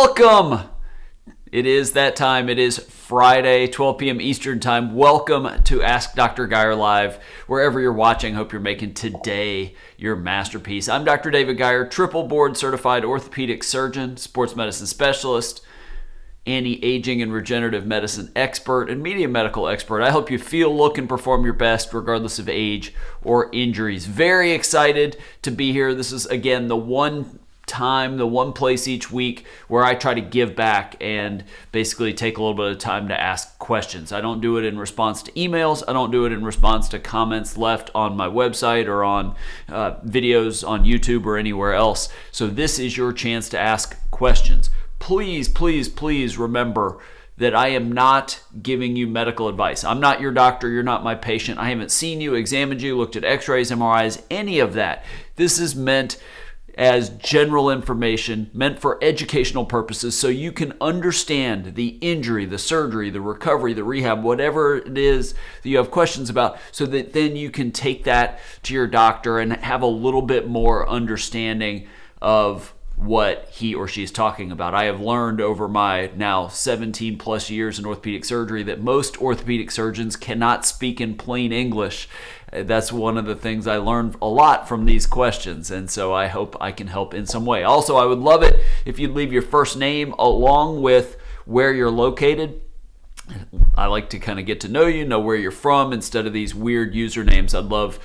Welcome! It is that time. It is Friday, 12 p.m. Eastern Time. Welcome to Ask Dr. Geier Live. Wherever you're watching, hope you're making today your masterpiece. I'm Dr. David Geier, triple board certified orthopedic surgeon, sports medicine specialist, anti-aging and regenerative medicine expert, and media medical expert. I hope you feel, look, and perform your best regardless of age or injuries. Very excited to be here. This is, again, the one place each week where I try to give back and basically take a little bit of time to ask questions. I don't do it in response to emails. I don't do it in response to comments left on my website or on videos on YouTube or anywhere else. So this is your chance to ask questions. Please, please, please remember that I am not giving you medical advice. I'm not your doctor. You're not my patient. I haven't seen you, examined you, looked at x-rays, MRIs, any of that. This is meant as general information, meant for educational purposes, so you can understand the injury, the surgery, the recovery, the rehab, whatever it is that you have questions about, so that then you can take that to your doctor and have a little bit more understanding of what he or she is talking about. I have learned over my now 17 plus years in orthopedic surgery that most orthopedic surgeons cannot speak in plain English. That's one of the things I learned a lot from these questions, and so I hope I can help in some way. Also, I would love it if you'd leave your first name along with where you're located. I like to kind of get to know you, know where you're from, instead of these weird usernames. I'd love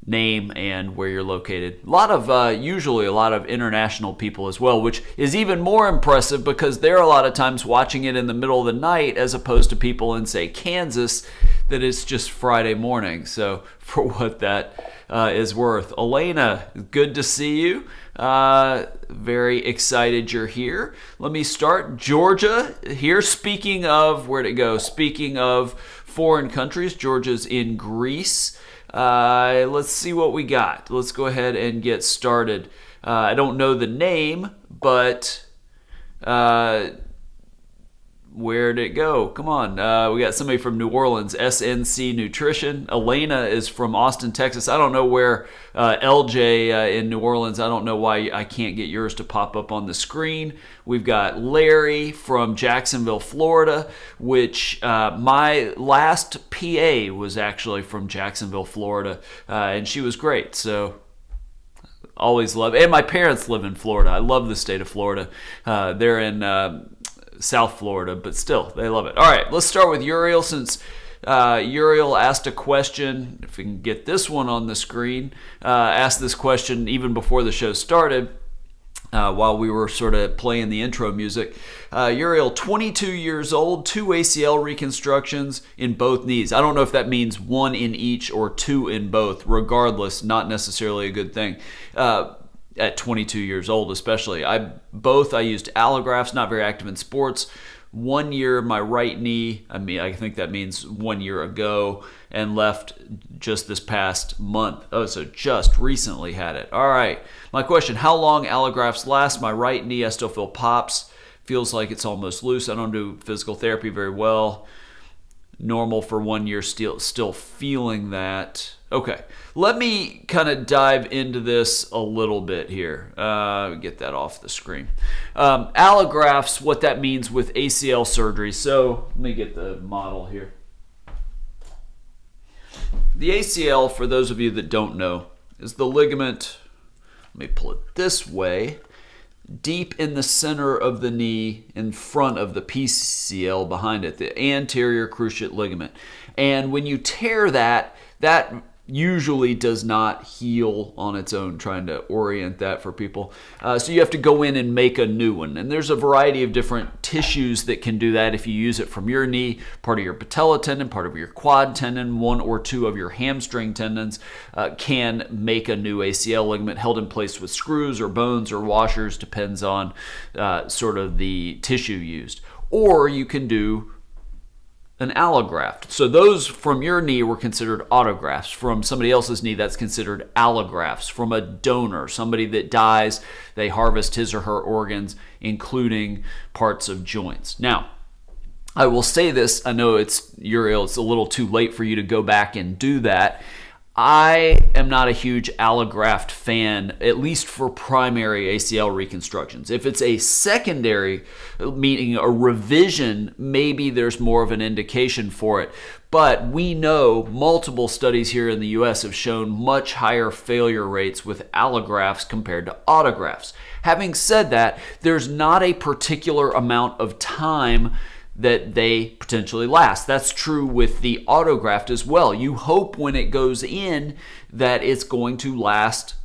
name and where you're located. Usually a lot of international people as well, which is even more impressive because they're a lot of times watching it in the middle of the night as opposed to people in, say, Kansas, that it's just Friday morning. So for what that is worth. Elena, good to see you. Very excited you're here. Let me start. Georgia here. Speaking of, where'd it go? Speaking of foreign countries, Georgia's in Greece. Let's see what we got. Let's go ahead and get started. I don't know the name, but where'd it go? Come on. We got somebody from New Orleans, SNC Nutrition. Elena is from Austin, Texas. I don't know where LJ in New Orleans. I don't know why I can't get yours to pop up on the screen. We've got Larry from Jacksonville, Florida, which my last PA was actually from Jacksonville, Florida, and she was great. So always love, and my parents live in Florida. I love the state of Florida. They're in South Florida, but still, they love it. All right, let's start with Uriel, since Uriel asked a question. If we can get this one on the screen, asked this question even before the show started, while we were sort of playing the intro music. Uriel, 22 years old, 2 ACL reconstructions in both knees. I don't know if that means 1 in each or 2 in both. Regardless, not necessarily a good thing. At 22 years old especially. I used allografts, not very active in sports. 1 year, my right knee, I think that means 1 year ago, and left just this past month. Oh, so just recently had it. All right. My question, how long allografts last? My right knee, I still feel pops. Feels like it's almost loose. I don't do physical therapy very well. Normal for 1 year, still feeling that. Okay, let me kind of dive into this a little bit here. Get that off the screen. Allografts, what that means with ACL surgery. So let me get the model here. The ACL, for those of you that don't know, is the ligament, let me pull it this way, deep in the center of the knee in front of the PCL behind it, the anterior cruciate ligament. And when you tear that usually does not heal on its own, trying to orient that for people. So you have to go in and make a new one. And there's a variety of different tissues that can do that if you use it from your knee, part of your patella tendon, part of your quad tendon, 1 or 2 of your hamstring tendons can make a new ACL ligament held in place with screws or bones or washers, depends on sort of the tissue used. Or you can do an allograft. So those from your knee were considered autografts. From somebody else's knee, that's considered allografts. From a donor, somebody that dies, they harvest his or her organs, including parts of joints. Now, I will say this, I know it's Uriel, it's a little too late for you to go back and do that. I am not a huge allograft fan, at least for primary ACL reconstructions. If it's a secondary, meaning a revision, maybe there's more of an indication for it. But we know multiple studies here in the US have shown much higher failure rates with allografts compared to autografts. Having said that, there's not a particular amount of time that they potentially last. That's true with the autograft as well. You hope when it goes in that it's going to last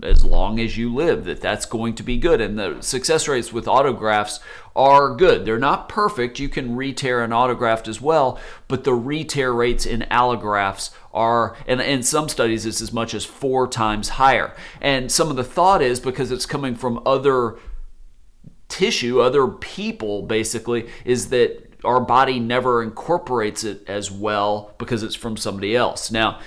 as long as you live, that's going to be good. And the success rates with autografts are good. They're not perfect. You can re-tear an autograft as well, but the re-tear rates in allografts are, and in some studies it's as much as 4 times higher. And some of the thought is because it's coming from other tissue, other people basically, is that our body never incorporates it as well because it's from somebody else. Now,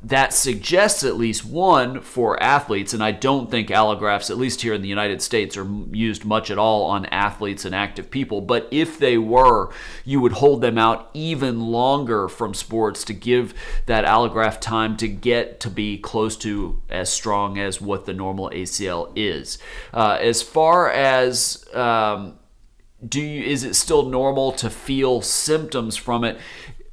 that suggests at least one for athletes, and I don't think allografts, at least here in the United States, are used much at all on athletes and active people. But if they were, you would hold them out even longer from sports to give that allograft time to get to be close to as strong as what the normal ACL is. As far as is it still normal to feel symptoms from it?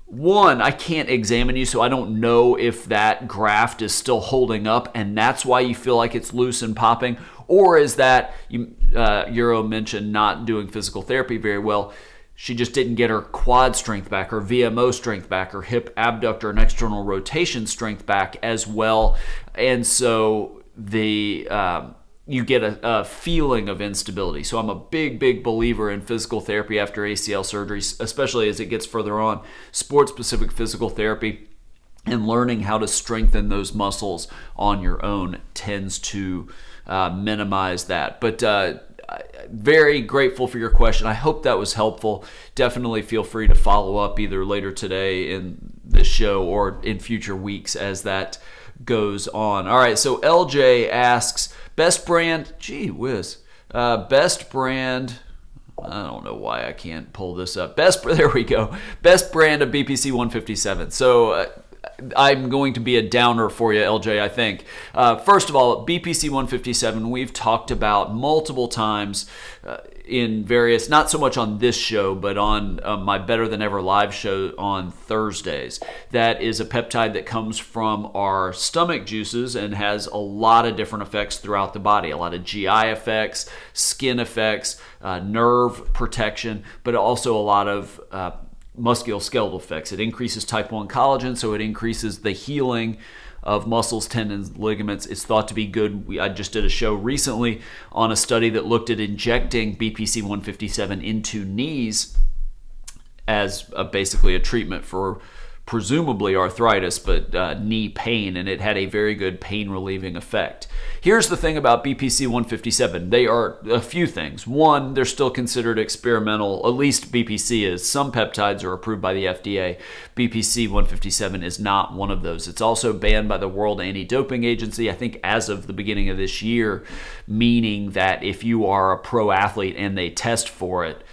One, I can't examine you, so I don't know if that graft is still holding up, and that's why you feel like it's loose and popping. Or is that, Euro mentioned not doing physical therapy very well. She just didn't get her quad strength back, her VMO strength back, her hip abductor and external rotation strength back as well. And so you get a feeling of instability. So I'm a big believer in physical therapy after ACL surgeries, especially as it gets further on. Sport-specific physical therapy and learning how to strengthen those muscles on your own tends to minimize that. But very grateful for your question. I hope that was helpful. Definitely feel free to follow up either later today in this show or in future weeks as that goes on. All right, so LJ asks, best brand, best brand, I don't know why I can't pull this up. There we go. Best brand of BPC 157. So I'm going to be a downer for you, LJ, I think. First of all, BPC 157, we've talked about multiple times in various, not so much on this show, but on my Better Than Ever live show on Thursdays. That is a peptide that comes from our stomach juices and has a lot of different effects throughout the body. A lot of GI effects, skin effects, nerve protection, but also a lot of musculoskeletal effects. It increases type 1 collagen, so it increases the healing of muscles, tendons, ligaments. It's thought to be good. I just did a show recently on a study that looked at injecting BPC 157 into knees as basically a treatment for presumably arthritis, but knee pain, and it had a very good pain relieving effect. Here's the thing about BPC 157. They are a few things. One, they're still considered experimental, at least BPC is. Some peptides are approved by the FDA. BPC 157 is not one of those. It's also banned by the World Anti-Doping Agency, I think as of the beginning of this year, meaning that if you are a pro athlete and they test for it,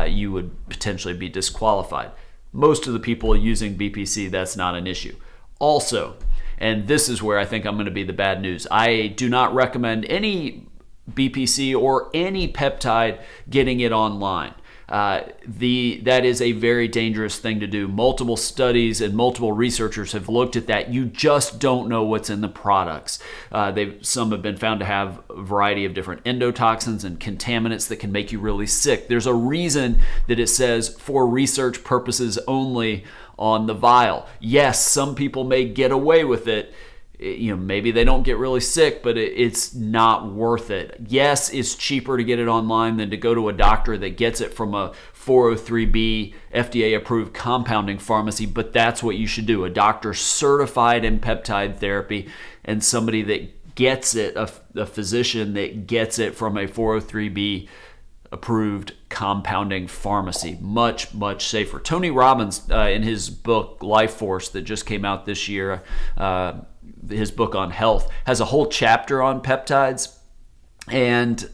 you would potentially be disqualified. Most of the people using BPC, that's not an issue. Also, and this is where I think I'm going to be the bad news, I do not recommend any BPC or any peptide getting it online. That is a very dangerous thing to do. Multiple studies and multiple researchers have looked at that. You just don't know what's in the products. Some have been found to have a variety of different endotoxins and contaminants that can make you really sick. There's a reason that it says for research purposes only on the vial. Yes, some people may get away with it. Maybe they don't get really sick, but it's not worth it. Yes, it's cheaper to get it online than to go to a doctor that gets it from a 403B FDA-approved compounding pharmacy, but that's what you should do. A doctor certified in peptide therapy and somebody that gets it, a physician that gets it from a 403B approved compounding pharmacy. Much safer. Tony Robbins, in his book Life Force that just came out this year, his book on health, has a whole chapter on peptides, and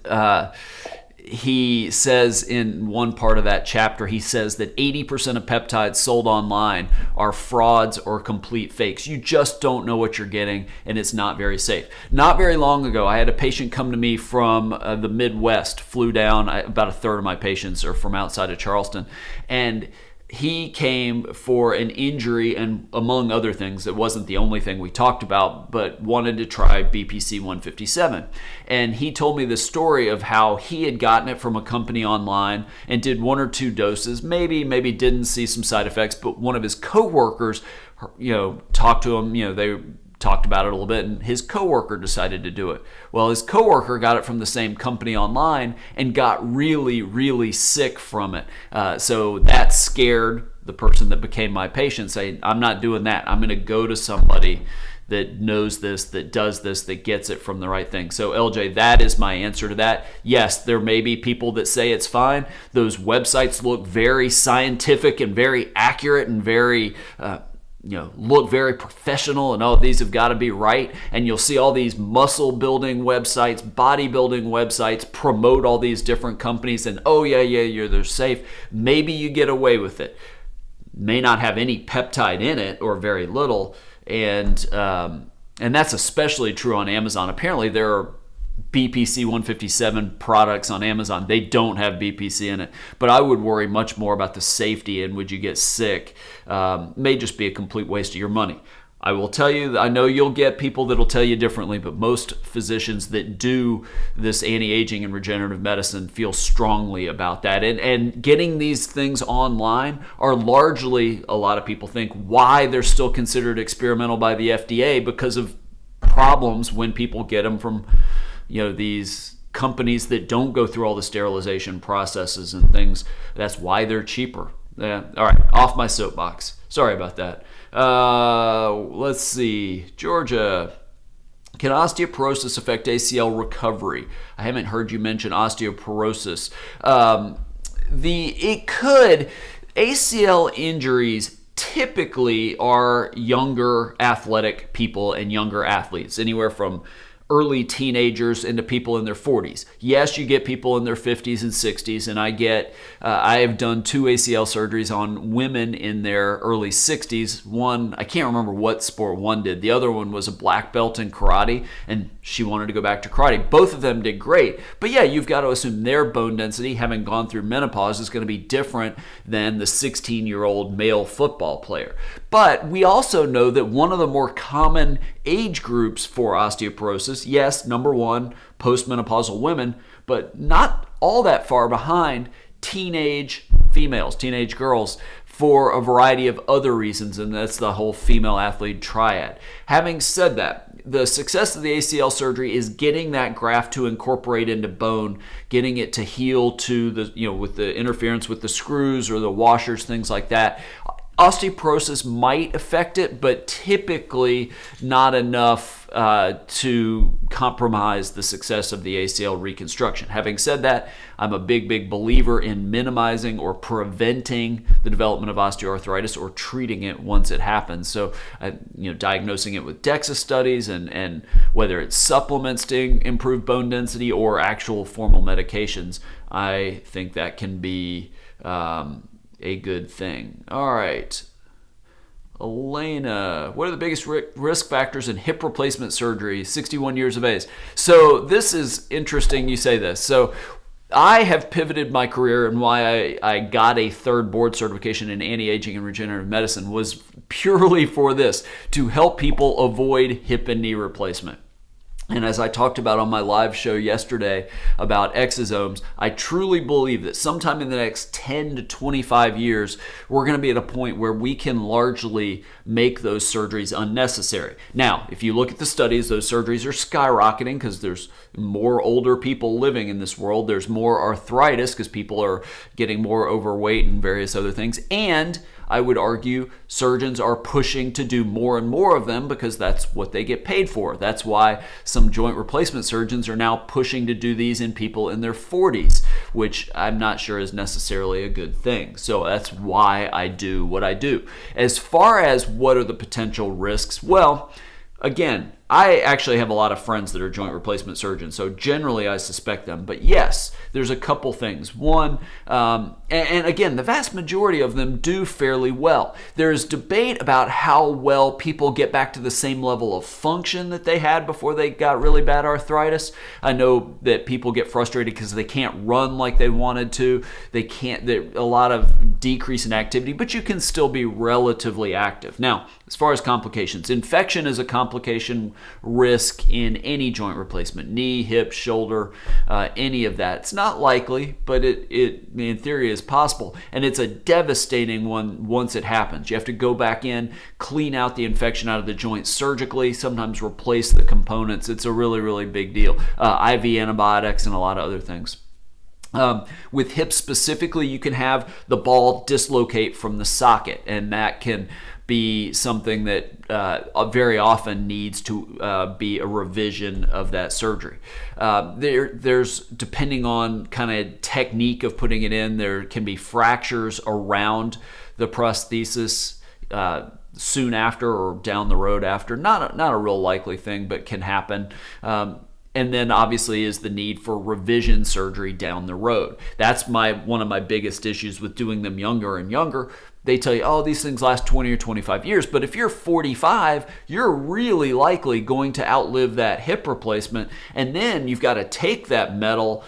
he says in one part of that chapter, he says that 80% of peptides sold online are frauds or complete fakes. You just don't know what you're getting, and it's not very safe. Not very long ago, I had a patient come to me from the Midwest, flew down. About a third of my patients are from outside of Charleston, and he came for an injury, and among other things, it wasn't the only thing we talked about, but wanted to try BPC 157. And he told me the story of how he had gotten it from a company online and did 1 or 2 doses, maybe didn't see some side effects, but one of his coworkers, talked to him, they talked about it a little bit, and his coworker decided to do it. Well, his coworker got it from the same company online and got really, really sick from it. So that scared the person that became my patient, saying, I'm not doing that. I'm going to go to somebody that knows this, that does this, that gets it from the right thing. So LJ, that is my answer to that. Yes, there may be people that say it's fine. Those websites look very scientific and very accurate and very look very professional, and these have got to be right. And you'll see all these muscle building websites, bodybuilding websites promote all these different companies, and they're safe. Maybe you get away with it. May not have any peptide in it or very little, and that's especially true on Amazon. Apparently, there are BPC 157 products on Amazon. They don't have BPC in it, but I would worry much more about the safety and would you get sick. May just be a complete waste of your money. I will tell you, I know you'll get people that'll tell you differently, but most physicians that do this anti-aging and regenerative medicine feel strongly about that. And getting these things online are largely, a lot of people think, why they're still considered experimental by the FDA, because of problems when people get them from these companies that don't go through all the sterilization processes and things. That's why they're cheaper. Yeah. All right, off my soapbox. Sorry about that. Let's see. Georgia. Can osteoporosis affect ACL recovery? I haven't heard you mention osteoporosis. It could. ACL injuries typically are younger athletic people and younger athletes, anywhere from early teenagers into people in their 40s. Yes, you get people in their 50s and 60s, and I have done 2 ACL surgeries on women in their early 60s. One, I can't remember what sport one did. The other one was a black belt in karate, and she wanted to go back to karate. Both of them did great. But yeah, you've got to assume their bone density, having gone through menopause, is going to be different than the 16-year-old male football player. But we also know that one of the more common age groups for osteoporosis, yes, number 1, postmenopausal women, but not all that far behind teenage females, teenage girls, for a variety of other reasons, and that's the whole female athlete triad. Having said that, the success of the ACL surgery is getting that graft to incorporate into bone, getting it to heal to the, with the interference with the screws or the washers, things like that. Osteoporosis might affect it, but typically not enough to compromise the success of the ACL reconstruction. Having said that, I'm a big believer in minimizing or preventing the development of osteoarthritis or treating it once it happens. So, diagnosing it with DEXA studies and whether it's supplements to improve bone density or actual formal medications, I think that can be a good thing. All right. Elena, what are the biggest risk factors in hip replacement surgery, 61 years of age? So this is interesting you say this. So I have pivoted my career, and why I got a 3rd board certification in anti-aging and regenerative medicine was purely for this, to help people avoid hip and knee replacement. And as I talked about on my live show yesterday about exosomes, I truly believe that sometime in the next 10 to 25 years, we're going to be at a point where we can largely make those surgeries unnecessary. Now, if you look at the studies, those surgeries are skyrocketing because there's more older people living in this world. There's more arthritis because people are getting more overweight and various other things. And I would argue surgeons are pushing to do more and more of them because that's what they get paid for. That's why some joint replacement surgeons are now pushing to do these in people in their 40s, which I'm not sure is necessarily a good thing. So that's why I do what I do. As far as what are the potential risks, well, again, I actually have a lot of friends that are joint replacement surgeons, so generally I suspect them. But yes, there's a couple things. One, and again, the vast majority of them do fairly well. There's debate about how well people get back to the same level of function that they had before they got really bad arthritis. I know that people get frustrated because they can't run like they wanted to. There's a lot of decrease in activity, but you can still be relatively active. Now, as far as complications, infection is a complication risk in any joint replacement, knee, hip, shoulder, any of that. It's not likely, but it in theory is possible, and it's a devastating one once it happens. You have to go back in, clean out the infection out of the joint surgically, sometimes replace the components. It's a really, really big deal. IV antibiotics and a lot of other things. With hips specifically, you can have the ball dislocate from the socket, and that can be something that very often needs to be a revision of that surgery. There's, depending on kind of technique of putting it in, there can be fractures around the prosthesis soon after or down the road after. Not a real likely thing, but can happen. And then obviously is the need for revision surgery down the road. That's one of my biggest issues with doing them younger and younger. They tell you, oh, these things last 20 or 25 years. But if you're 45, you're really likely going to outlive that hip replacement. And then you've got to take that metal,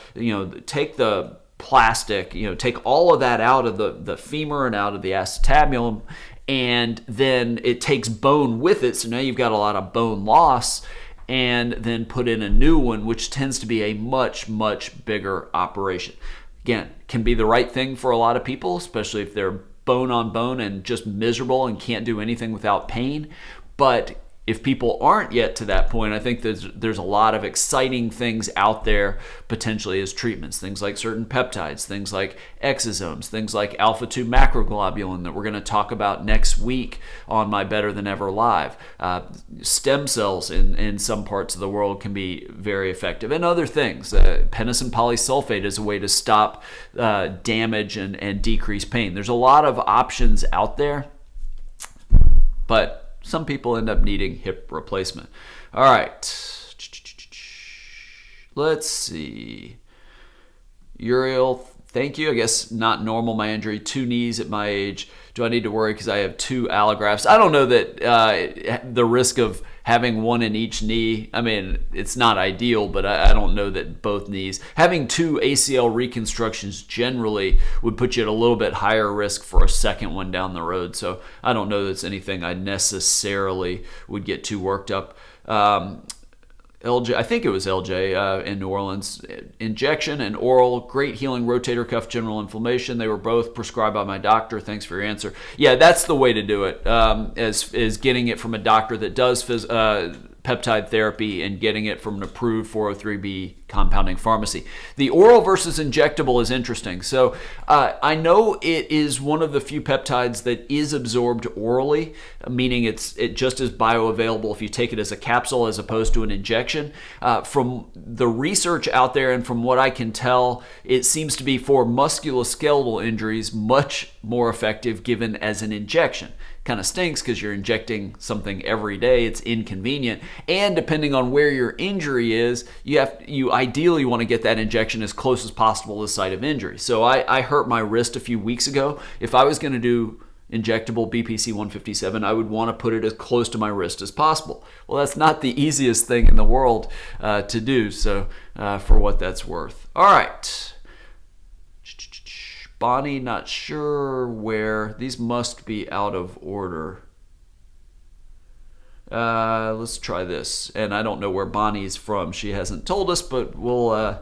take the plastic, take all of that out of the femur and out of the acetabulum. And then it takes bone with it. So now you've got a lot of bone loss. And then put in a new one, which tends to be a much, much bigger operation. Again, can be the right thing for a lot of people, especially if they're bone on bone and just miserable and can't do anything without pain. But if people aren't yet to that point, I think there's a lot of exciting things out there potentially as treatments. Things like certain peptides, things like exosomes, things like alpha-2 macroglobulin that we're going to talk about next week on my Better Than Ever Live. Stem cells in some parts of the world can be very effective. And other things. Penisin polysulfate is a way to stop damage and decrease pain. There's a lot of options out there, but some people end up needing hip replacement. All right. Let's see. Uriel, thank you. I guess not normal, my injury. 2 knees at my age. Do I need to worry because I have 2 allografts? I don't know that the risk of having one in each knee, I mean, it's not ideal, but I don't know that both knees. Having 2 ACL reconstructions generally would put you at a little bit higher risk for a second one down the road. So I don't know that's anything I necessarily would get too worked up. LJ, I think it was LJ in New Orleans. Injection and oral, great healing rotator cuff general inflammation. They were both prescribed by my doctor. Thanks for your answer. Yeah, that's the way to do it, is getting it from a doctor that does peptide therapy and getting it from an approved 403B compounding pharmacy. The oral versus injectable is interesting. So I know it is one of the few peptides that is absorbed orally, meaning it just is bioavailable if you take it as a capsule as opposed to an injection. From the research out there and from what I can tell, it seems to be for musculoskeletal injuries much more effective given as an injection. Kind of stinks because you're injecting something every day. It's inconvenient, and depending on where your injury is, you ideally want to get that injection as close as possible to the site of injury. So I hurt my wrist a few weeks ago. If I was going to do injectable BPC 157, I would want to put it as close to my wrist as possible. Well, that's not the easiest thing in the world to do. So for what that's worth. All right. Bonnie, not sure where. These must be out of order. Let's try this. And I don't know where Bonnie's from. She hasn't told us, but we'll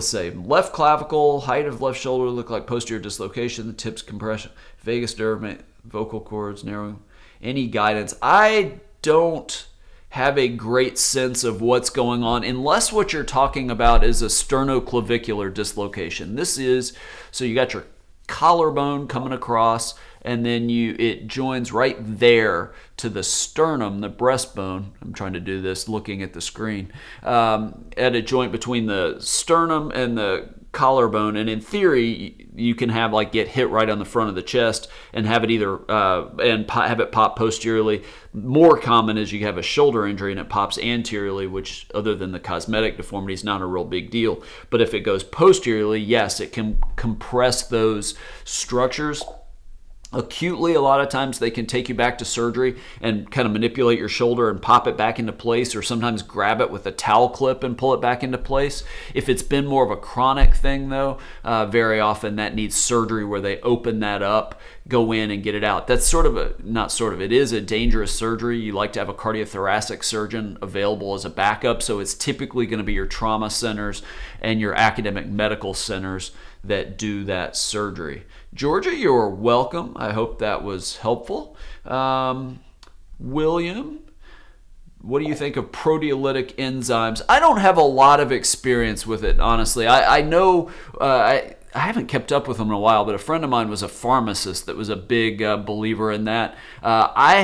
say left clavicle, height of left shoulder, look like posterior dislocation, the tips compression, vagus nerve, vocal cords narrowing. Any guidance? I don't have a great sense of what's going on unless what you're talking about is a sternoclavicular dislocation. This is, so you got your collarbone coming across and then it joins right there to the sternum, the breastbone. I'm trying to do this looking at the screen. At a joint between the sternum and the collarbone, and in theory you can have like get hit right on the front of the chest and have it either have it pop posteriorly. More common is you have a shoulder injury and it pops anteriorly, which other than the cosmetic deformity is not a real big deal. But if it goes posteriorly, yes, it can compress those structures acutely. A lot of times they can take you back to surgery and kind of manipulate your shoulder and pop it back into place, or sometimes grab it with a towel clip and pull it back into place. If it's been more of a chronic thing though, very often that needs surgery where they open that up, go in and get it out. That's it is a dangerous surgery. You like to have a cardiothoracic surgeon available as a backup, so it's typically going to be your trauma centers and your academic medical centers that do that surgery. Georgia, you're welcome. I hope that was helpful. William, what do you think of proteolytic enzymes? I don't have a lot of experience with it, honestly. I know I haven't kept up with them in a while, but a friend of mine was a pharmacist that was a big believer in that. I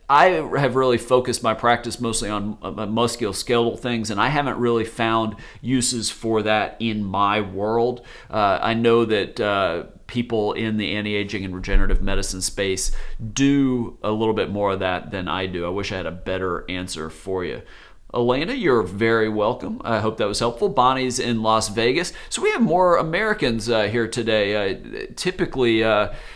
have really focused my practice mostly on musculoskeletal things, and I haven't really found uses for that in my world. I know that people in the anti-aging and regenerative medicine space do a little bit more of that than I do. I wish I had a better answer for you. Elena, you're very welcome. I hope that was helpful. Bonnie's in Las Vegas. So we have more Americans here today. Typically,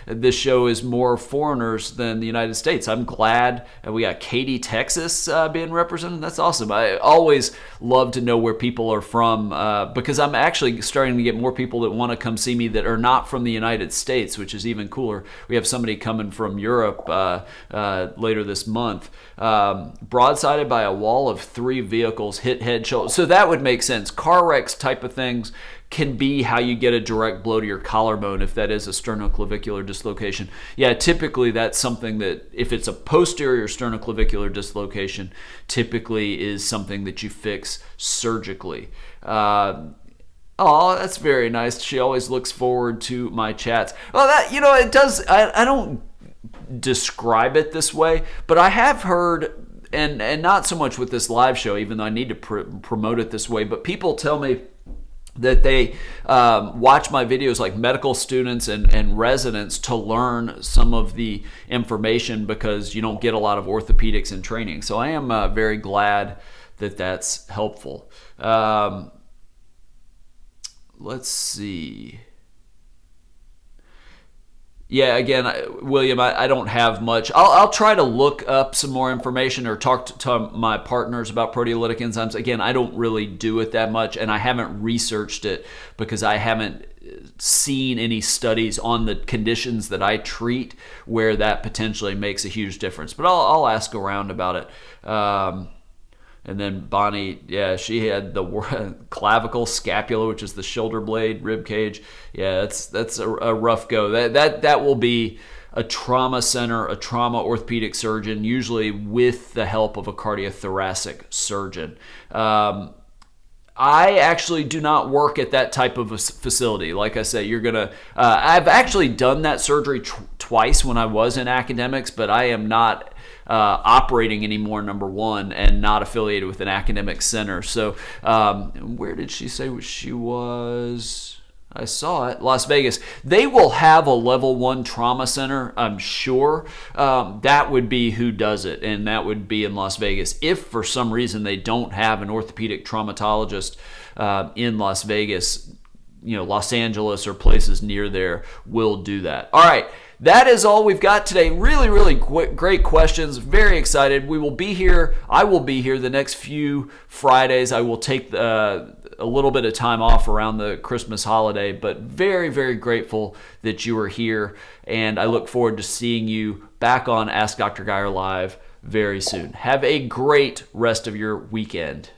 this show is more foreigners than the United States. I'm glad we got Katy, Texas being represented. That's awesome. I always love to know where people are from because I'm actually starting to get more people that want to come see me that are not from the United States, which is even cooler. We have somebody coming from Europe later this month. Broadsided by a wall of 3 vehicles, hit head, shoulder. So that would make sense. Car wrecks type of things can be how you get a direct blow to your collarbone if that is a sternoclavicular dislocation. Yeah, typically that's something that if it's a posterior sternoclavicular dislocation, typically is something that you fix surgically. Oh, that's very nice. She always looks forward to my chats. Well, that, it does. I don't describe it this way, but I have heard, and not so much with this live show, even though I need to promote it this way, but people tell me that they watch my videos, like medical students and residents, to learn some of the information because you don't get a lot of orthopedics in training. So I am very glad that that's helpful. Let's see. Yeah, again, William, I don't have much. I'll try to look up some more information or talk to my partners about proteolytic enzymes. Again, I don't really do it that much, and I haven't researched it because I haven't seen any studies on the conditions that I treat where that potentially makes a huge difference. But I'll ask around about it. And then Bonnie, yeah, she had the clavicle, scapula, which is the shoulder blade, rib cage. Yeah, that's a rough go. That will be a trauma center, a trauma orthopedic surgeon, usually with the help of a cardiothoracic surgeon. I actually do not work at that type of a facility. Like I said, you're gonna. I've actually done that surgery twice when I was in academics, but I am not operating anymore, number one, and not affiliated with an academic center. So where did she say she was? I saw it. Las Vegas. They will have a level 1 trauma center, I'm sure. That would be who does it, and that would be in Las Vegas. If for some reason they don't have an orthopedic traumatologist in Las Vegas, Los Angeles or places near there will do that. All right. That is all we've got today. Really, really great questions. Very excited. We will be here. I will be here the next few Fridays. I will take a little bit of time off around the Christmas holiday, but very, very grateful that you are here. And I look forward to seeing you back on Ask Dr. Geier Live very soon. Have a great rest of your weekend.